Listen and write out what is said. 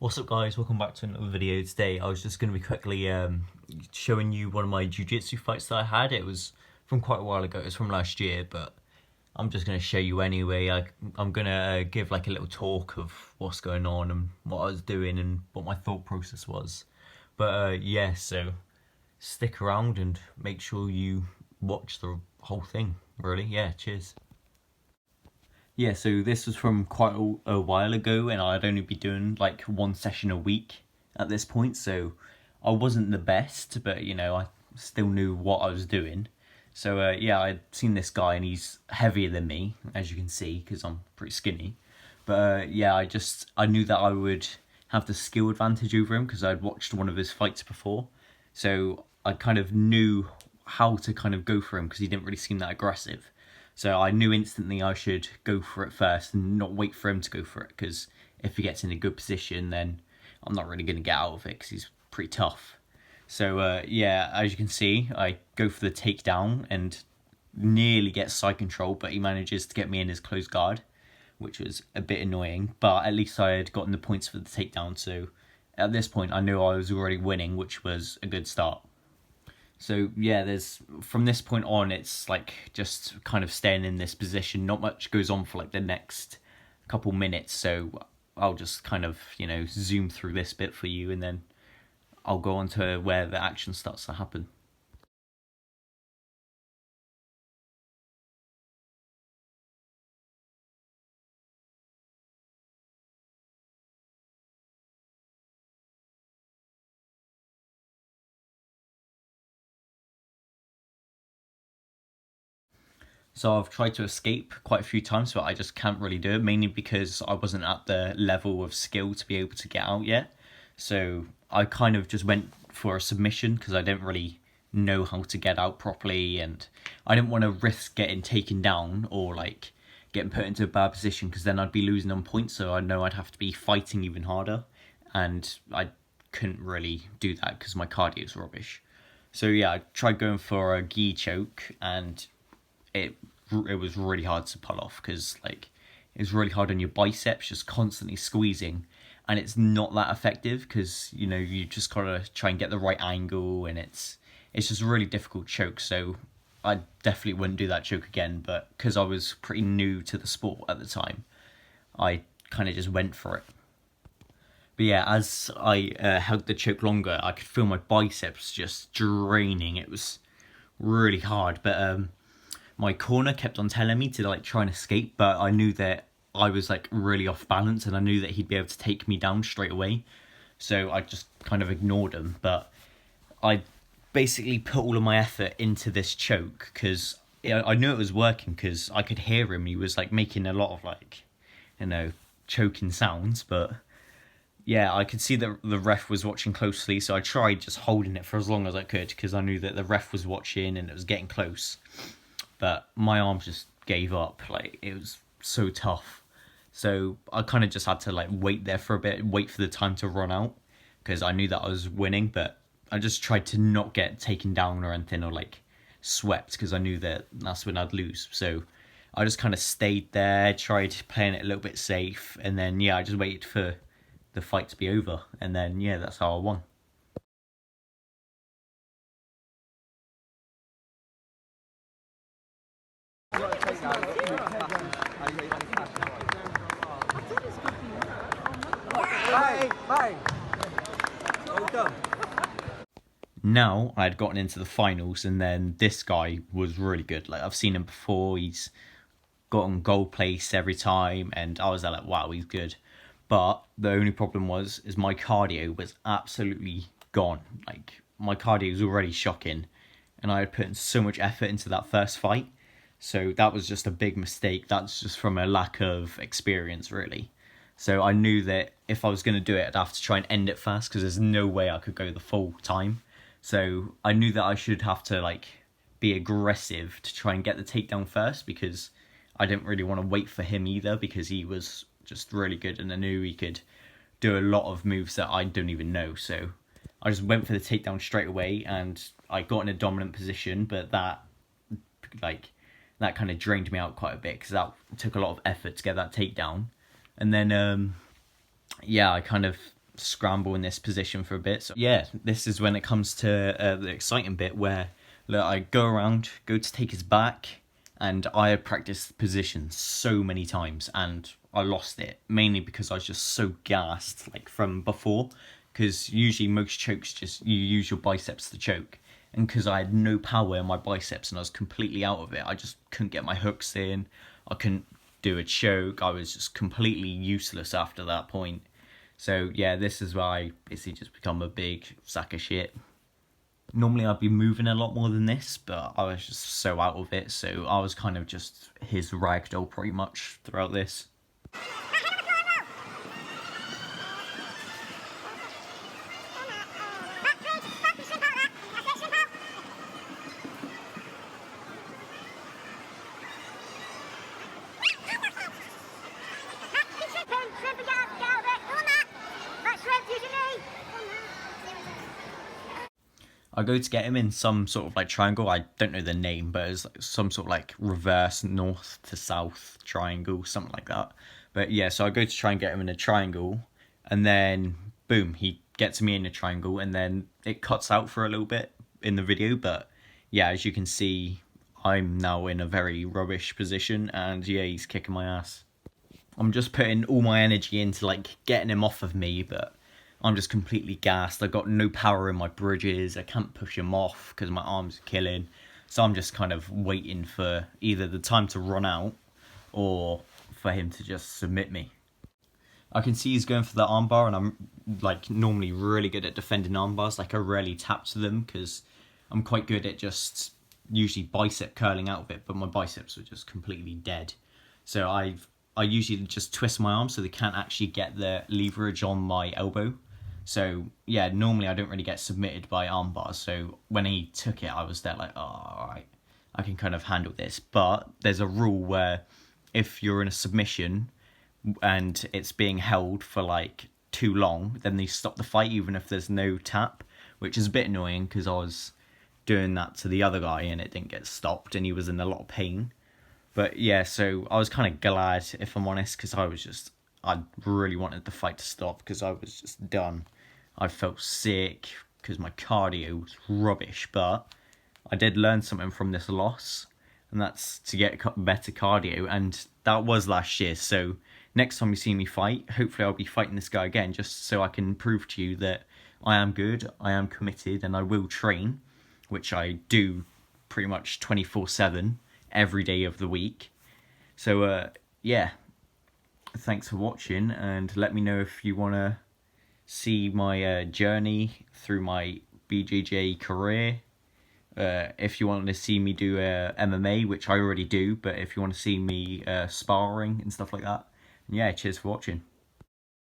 What's up guys, welcome back to another video. Today I was just going to be quickly showing you one of my Jiu Jitsu fights that I had. It was from quite a while ago, it was from last year, but I'm just going to show you anyway. I'm going to give like a little talk of what's going on and what I was doing and what my thought process was. But yeah, so stick around and make sure you watch the whole thing, really. Yeah, cheers. Yeah, so this was from quite a while ago, and I'd only be doing like one session a week at this point, so I wasn't the best, but you know, I still knew what I was doing. So yeah, I'd seen this guy, and he's heavier than me, as you can see, because I'm pretty skinny. But yeah, I knew that I would have the skill advantage over him because I'd watched one of his fights before, so I kind of knew how to kind of go for him because he didn't really seem that aggressive. So I knew instantly I should go for it first and not wait for him to go for it, because if he gets in a good position, then I'm not really going to get out of it because he's pretty tough. So yeah, as you can see, I go for the takedown and nearly get side control, but he manages to get me in his close guard, which was a bit annoying. But at least I had gotten the points for the takedown, so at this point I knew I was already winning, which was a good start. So yeah, there's from this point on, it's like just kind of staying in this position. Not much goes on for like the next couple minutes, so I'll just kind of, you know, zoom through this bit for you, and then I'll go on to where the action starts to happen. So I've tried to escape quite a few times, but I just can't really do it, mainly because I wasn't at the level of skill to be able to get out yet. So I kind of just went for a submission because I didn't really know how to get out properly, and I didn't want to risk getting taken down or like getting put into a bad position, because then I'd be losing on points, so I know I'd have to be fighting even harder, and I couldn't really do that because my cardio is rubbish. So yeah, I tried going for a gi choke, and it it was really hard to pull off because like it's really hard on your biceps, just constantly squeezing, and it's not that effective because, you know, you just gotta try and get the right angle, and it's just a really difficult choke. So I definitely wouldn't do that choke again, but because I was pretty new to the sport at the time, I kind of just went for it. But yeah, as I held the choke longer, I could feel my biceps just draining. It was really hard, but my corner kept on telling me to like try and escape, but I knew that I was like really off balance, and I knew that he'd be able to take me down straight away. So I just kind of ignored him, but I basically put all of my effort into this choke because I knew it was working because I could hear him. He was like making a lot of like, you know, choking sounds, but yeah, I could see that the ref was watching closely, so I tried just holding it for as long as I could because I knew that the ref was watching and it was getting close. But my arms just gave up. Like, it was so tough. So I kind of just had to like wait there for a bit, wait for the time to run out, because I knew that I was winning, but I just tried to not get taken down or anything, or like swept, because I knew that that's when I'd lose. So I just kind of stayed there, tried playing it a little bit safe, and then yeah, I just waited for the fight to be over, and then yeah, that's how I won. Bye. Bye. Well done. Now I had gotten into the finals, and then this guy was really good. Like, I've seen him before. He's gotten gold place every time, and I was like, wow, he's good. But the only problem is my cardio was absolutely gone. Like, my cardio was already shocking, and I had put in so much effort into that first fight. So that was just a big mistake. That's just from a lack of experience, really. So I knew that if I was going to do it, I'd have to try and end it fast, because there's no way I could go the full time. So I knew that I should have to like be aggressive to try and get the takedown first, because I didn't really want to wait for him either, because he was just really good, and I knew he could do a lot of moves that I don't even know. So I just went for the takedown straight away, and I got in a dominant position, but like that kind of drained me out quite a bit because that took a lot of effort to get that takedown. And then yeah, I kind of scramble in this position for a bit. So yeah, this is when it comes to the exciting bit where look, I go around, go to take his back, and I had practiced position so many times and I lost it, mainly because I was just so gassed like from before, because usually most chokes just you use your biceps to choke, and because I had no power in my biceps and I was completely out of it, I just couldn't get my hooks in, I couldn't do a choke, I was just completely useless after that point. So yeah, this is why I basically just become a big sack of shit. Normally I'd be moving a lot more than this, but I was just so out of it, so I was kind of just his ragdoll pretty much throughout this. I go to get him in some sort of like triangle. I don't know the name, but it's like some sort of like reverse north to south triangle, something like that. But yeah, so I go to try and get him in a triangle, and then boom, he gets me in a triangle, and then it cuts out for a little bit in the video. But yeah, as you can see, I'm now in a very rubbish position, and yeah, he's kicking my ass. I'm just putting all my energy into like getting him off of me, but I'm just completely gassed. I've got no power in my bridges. I can't push him off because my arms are killing. So I'm just kind of waiting for either the time to run out or for him to just submit me. I can see he's going for the armbar, and I'm like normally really good at defending armbars. Like I rarely tap to them because I'm quite good at just usually bicep curling out of it, but my biceps are just completely dead. So I usually just twist my arm so they can't actually get the leverage on my elbow. So yeah, normally I don't really get submitted by arm bars. So when he took it, I was there like, oh, all right, I can kind of handle this. But there's a rule where if you're in a submission and it's being held for like too long, then they stop the fight even if there's no tap, which is a bit annoying because I was doing that to the other guy and it didn't get stopped and he was in a lot of pain. But yeah, so I was kind of glad, if I'm honest, because I really wanted the fight to stop because I was just done. I felt sick because my cardio was rubbish, but I did learn something from this loss, and that's to get better cardio, and that was last year. So next time you see me fight, hopefully I'll be fighting this guy again, just so I can prove to you that I am good, I am committed, and I will train, which I do pretty much 24/7 every day of the week. So yeah, thanks for watching, and let me know if you want to see my journey through my BJJ career. If you want to see me do MMA, which I already do, but if you want to see me sparring and stuff like that, yeah, cheers for watching.